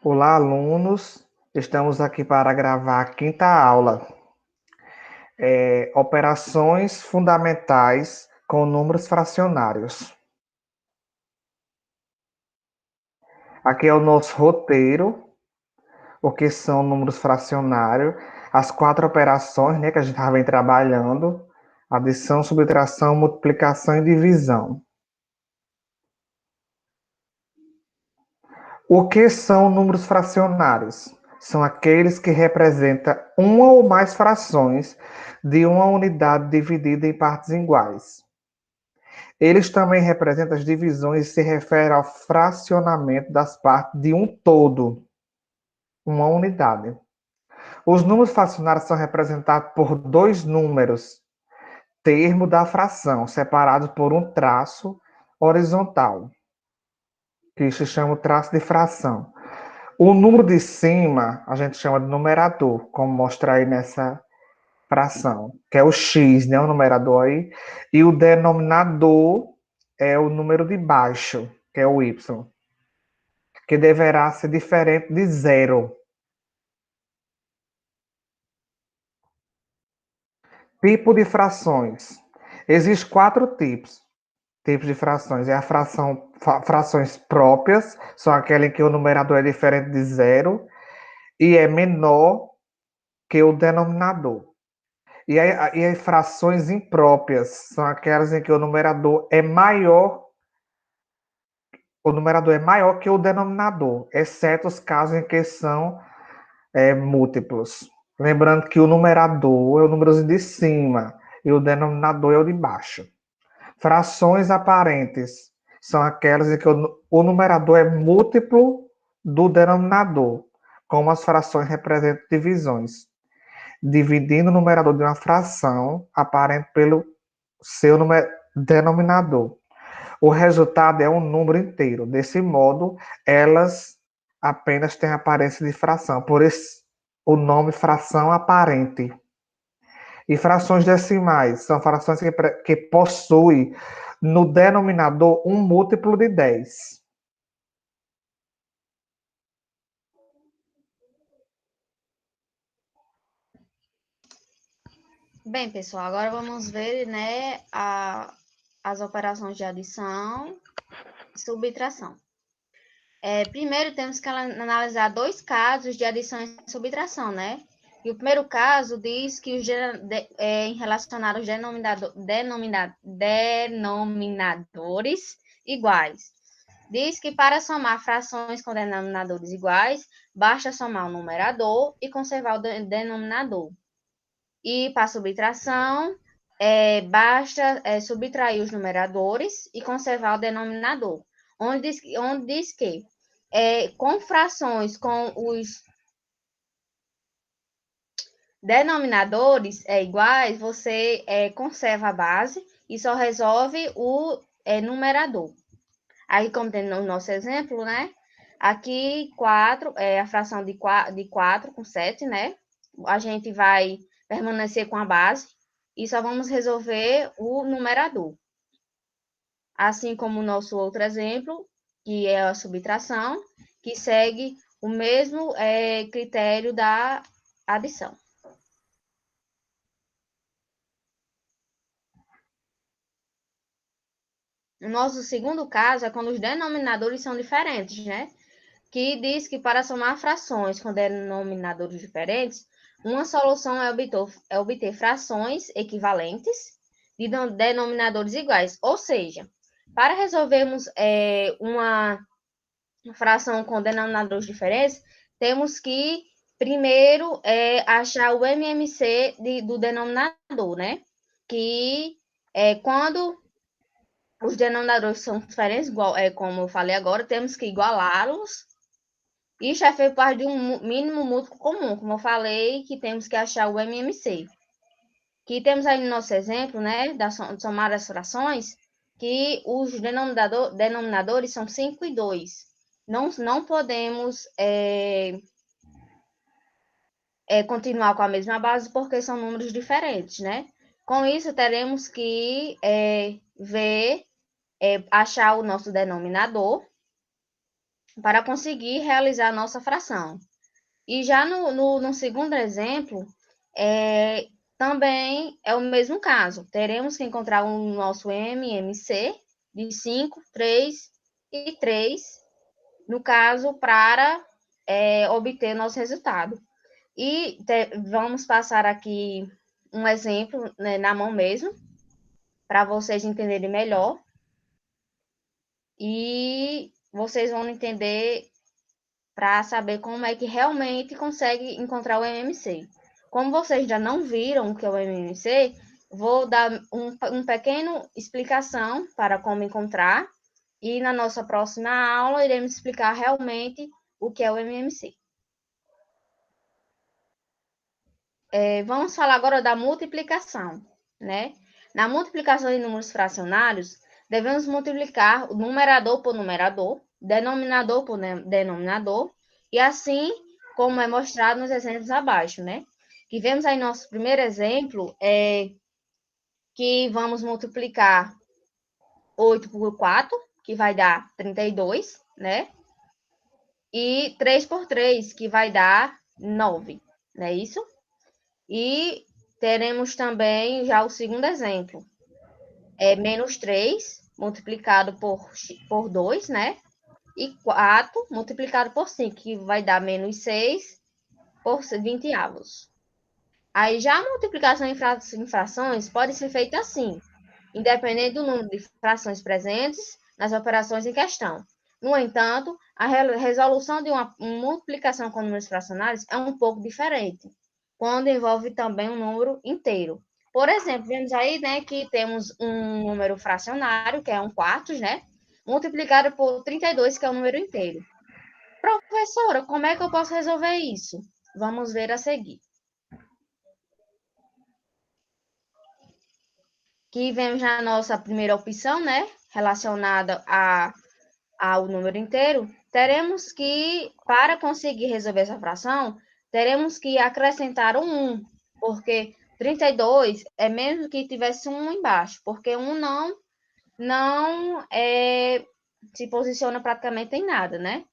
Olá, alunos. Estamos aqui para gravar a quinta aula. Operações fundamentais com números fracionários. Aqui é o nosso roteiro, o que são números fracionários, as quatro operações, né, que a gente já vem trabalhando: adição, subtração, multiplicação e divisão. O que são números fracionários? São aqueles que representam uma ou mais frações de uma unidade dividida em partes iguais. Eles também representam as divisões e se referem ao fracionamento das partes de um todo, uma unidade. Os números fracionários são representados por dois números, termo da fração, separados por um traço horizontal, que se chama o traço de fração. O número de cima a gente chama de numerador, como mostra aí nessa fração, que é o x, né, o numerador aí, e o denominador é o número de baixo, que é o y, que deverá ser diferente de zero. Tipo de frações. Existem quatro tipos de frações. É a frações próprias, são aquelas em que o numerador é diferente de zero e é menor que o denominador. E as frações impróprias são aquelas em que o numerador é maior que o denominador, exceto os casos em que são múltiplos. Lembrando que o numerador é o número de cima e o denominador é o de baixo. Frações aparentes são aquelas em que o numerador é múltiplo do denominador, como as frações representam divisões, dividindo o numerador de uma fração aparente pelo seu denominador. O resultado é um número inteiro. Desse modo, elas apenas têm aparência de fração, por isso o nome fração aparente. E frações decimais são frações que possuem no denominador um múltiplo de 10. Bem, pessoal, agora vamos ver, né, as operações de adição e subtração. Primeiro, temos que analisar dois casos de adição e subtração, né? E o primeiro caso diz que em relacionar os denominadores iguais. Diz que para somar frações com denominadores iguais, basta somar o numerador e conservar o denominador. E para subtração, basta subtrair os numeradores e conservar o denominador. Onde diz que com frações com os denominadores iguais, você conserva a base e só resolve o numerador. Aí, como tem no nosso exemplo, né? Aqui, 4, a fração de 4 com 7, né? A gente vai permanecer com a base e só vamos resolver o numerador. Assim como o nosso outro exemplo, que é a subtração, que segue o mesmo critério da adição. O nosso segundo caso é quando os denominadores são diferentes, né? Que diz que para somar frações com denominadores diferentes, uma solução é obter frações equivalentes de denominadores iguais. Ou seja, para resolvermos uma fração com denominadores diferentes, temos que primeiro achar o MMC do denominador, né? Que quando os denominadores são diferentes, como eu falei agora, temos que igualá-los. Isso é feito parte de um mínimo múltiplo comum, como eu falei, que temos que achar o MMC. Que temos aí no nosso exemplo, né, da somar as frações, que os denominadores são 5 e 2. Não podemos continuar com a mesma base porque são números diferentes, né? Com isso, teremos que achar o nosso denominador, para conseguir realizar a nossa fração. E já no segundo exemplo, também é o mesmo caso. Teremos que encontrar o nosso MMC de 5, 3 e 3, no caso, para obter nosso resultado. E vamos passar aqui um exemplo, né, na mão mesmo, para vocês entenderem melhor. E vocês vão entender para saber como é que realmente consegue encontrar o MMC. Como vocês já não viram o que é o MMC, vou dar um pequeno explicação para como encontrar, e na nossa próxima aula iremos explicar realmente o que é o MMC. Vamos falar agora da multiplicação, né? Na multiplicação de números fracionários, devemos multiplicar o numerador por numerador, denominador por denominador, e assim como é mostrado nos exemplos abaixo, né? Que vemos aí nosso primeiro exemplo, que vamos multiplicar 8 por 4, que vai dar 32, né? E 3 por 3, que vai dar 9, não é isso? E teremos também já o segundo exemplo. Menos 3 multiplicado por 2, né? E 4 multiplicado por 5, que vai dar menos 6 por 20 avos. Aí já a multiplicação em frações pode ser feita assim, independente do número de frações presentes nas operações em questão. No entanto, a resolução de uma multiplicação com números fracionários é um pouco diferente, quando envolve também um número inteiro. Por exemplo, vemos aí, né, que temos um número fracionário, que é 1/4, né, multiplicado por 32, que é um número inteiro. Professora, como é que eu posso resolver isso? Vamos ver a seguir. Aqui vemos a nossa primeira opção, né, relacionada ao número inteiro. Teremos que, para conseguir resolver essa fração, teremos que acrescentar um 1, porque 32 é menos que tivesse um embaixo, porque um não se posiciona praticamente em nada, né?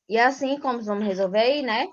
E assim, como vamos resolver aí, né?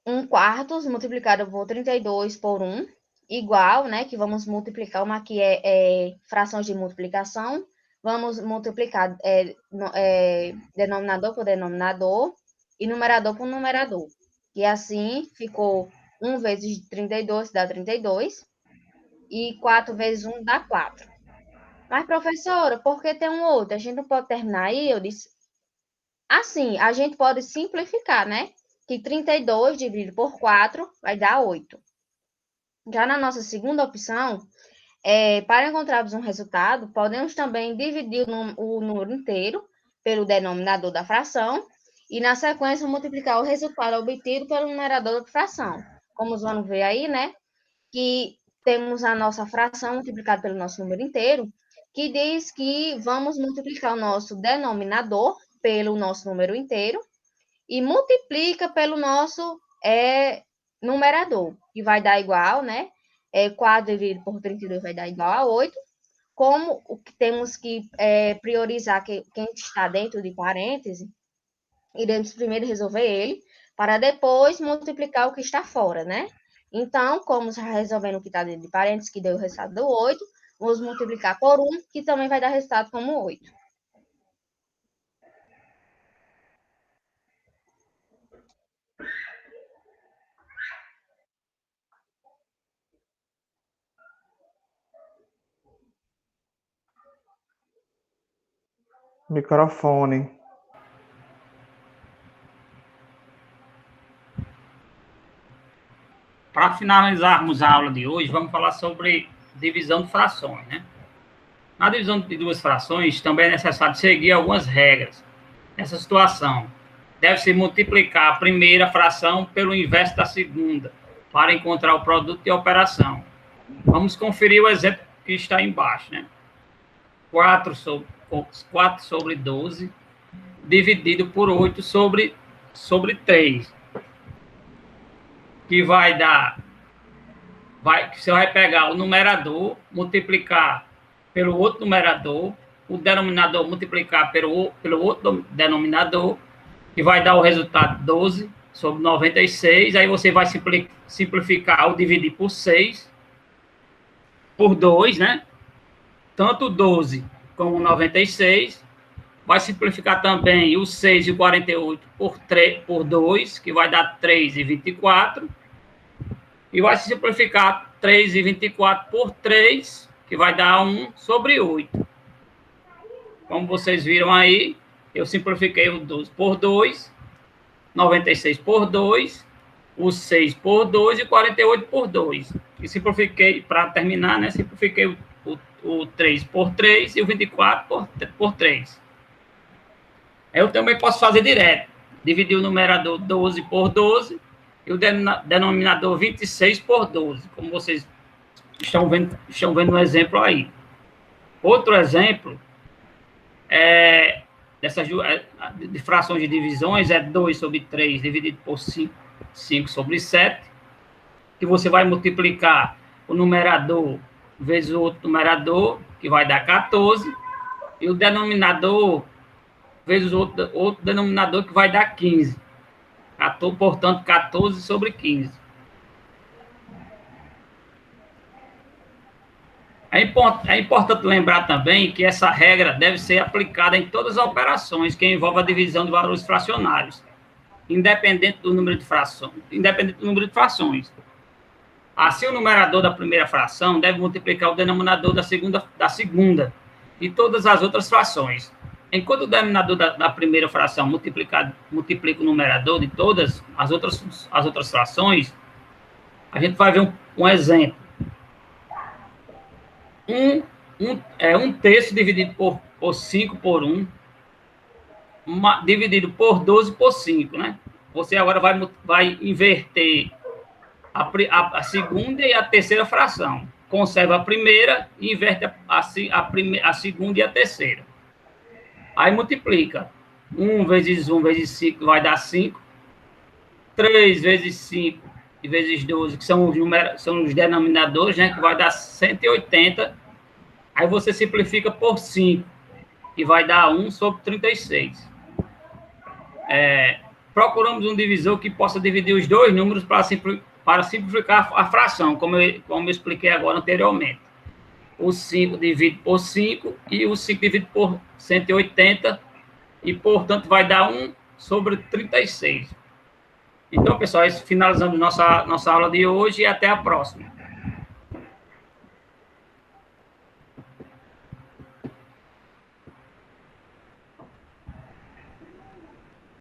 1/4 multiplicado por 32 por 1, igual, né? Que vamos multiplicar, uma aqui frações de multiplicação, vamos multiplicar denominador por denominador e numerador por numerador. E assim ficou 1 vezes 32 dá 32, e 4 vezes 1 dá 4. Mas, professora, por que tem um outro? A gente não pode terminar aí? Eu disse, assim, a gente pode simplificar, né? Que 32 dividido por 4 vai dar 8. Já na nossa segunda opção, para encontrarmos um resultado, podemos também dividir o número inteiro pelo denominador da fração e, na sequência, multiplicar o resultado obtido pelo numerador da fração. Como vamos ver aí, né? Que temos a nossa fração multiplicada pelo nosso número inteiro, que diz que vamos multiplicar o nosso denominador pelo nosso número inteiro e multiplica pelo nosso numerador, que vai dar igual, né? 4 dividido por 32 vai dar igual a 8. Como temos que priorizar quem está dentro de parêntese, iremos primeiro resolver ele, para depois multiplicar o que está fora, né? Então, como já resolvendo o que está dentro de parênteses, que deu o resultado do 8, vamos multiplicar por 1, que também vai dar resultado como 8. Microfone. Para finalizarmos a aula de hoje, vamos falar sobre divisão de frações, né? Na divisão de duas frações, também é necessário seguir algumas regras. Nessa situação, deve-se multiplicar a primeira fração pelo inverso da segunda, para encontrar o produto de operação. Vamos conferir o exemplo que está embaixo, né? 4 sobre 12, dividido por 8 sobre 3. Que vai dar... Você vai pegar o numerador, multiplicar pelo outro numerador o denominador multiplicar pelo outro denominador, que vai dar o resultado 12 sobre 96. Aí você vai simplificar ao dividir por 6, por 2, né? Tanto 12 como 96. Vai simplificar também o 6 e o 48 por 2, que vai dar 3 e 24. E vai simplificar 3 e 24 por 3, que vai dar 1 sobre 8. Como vocês viram aí, eu simplifiquei o 12 por 2, 96 por 2, o 6 por 2 e 48 por 2. E simplifiquei, para terminar, né? Simplifiquei o 3 por 3 e o 24 por 3. Eu também posso fazer direto. Dividir o numerador 12 por 12 e o denominador 26 por 12, como vocês estão vendo no exemplo aí. Outro exemplo dessas de frações de divisões é 2 sobre 3 dividido por 5 sobre 7, que você vai multiplicar o numerador vezes o outro numerador, que vai dar 14, e o denominador vezes outro denominador, que vai dar 15. Portanto, 14 sobre 15. É importante lembrar também que essa regra deve ser aplicada em todas as operações que envolvem a divisão de valores fracionários, independente do número de frações. Assim, o numerador da primeira fração deve multiplicar o denominador da segunda e todas as outras frações. Enquanto o denominador da primeira fração multiplica o numerador de todas as outras frações, a gente vai ver um exemplo. 1 terço dividido por 5 por 1, dividido por 12 por 5, né? Você agora vai inverter a segunda e a terceira fração. Conserva a primeira e inverte a segunda e a terceira. Aí multiplica. 1 vezes 1 vezes 5 vai dar 5. 3 vezes 5 e vezes 12, que são os denominadores, né? Que vai dar 180. Aí você simplifica por 5, que vai dar 1 sobre 36. Procuramos um divisor que possa dividir os dois números para simplificar a fração, como eu expliquei agora anteriormente. O 5 divide por 5 e o 5 divide por 180, e, portanto, vai dar 1 sobre 36. Então, pessoal, finalizamos nossa aula de hoje e até a próxima.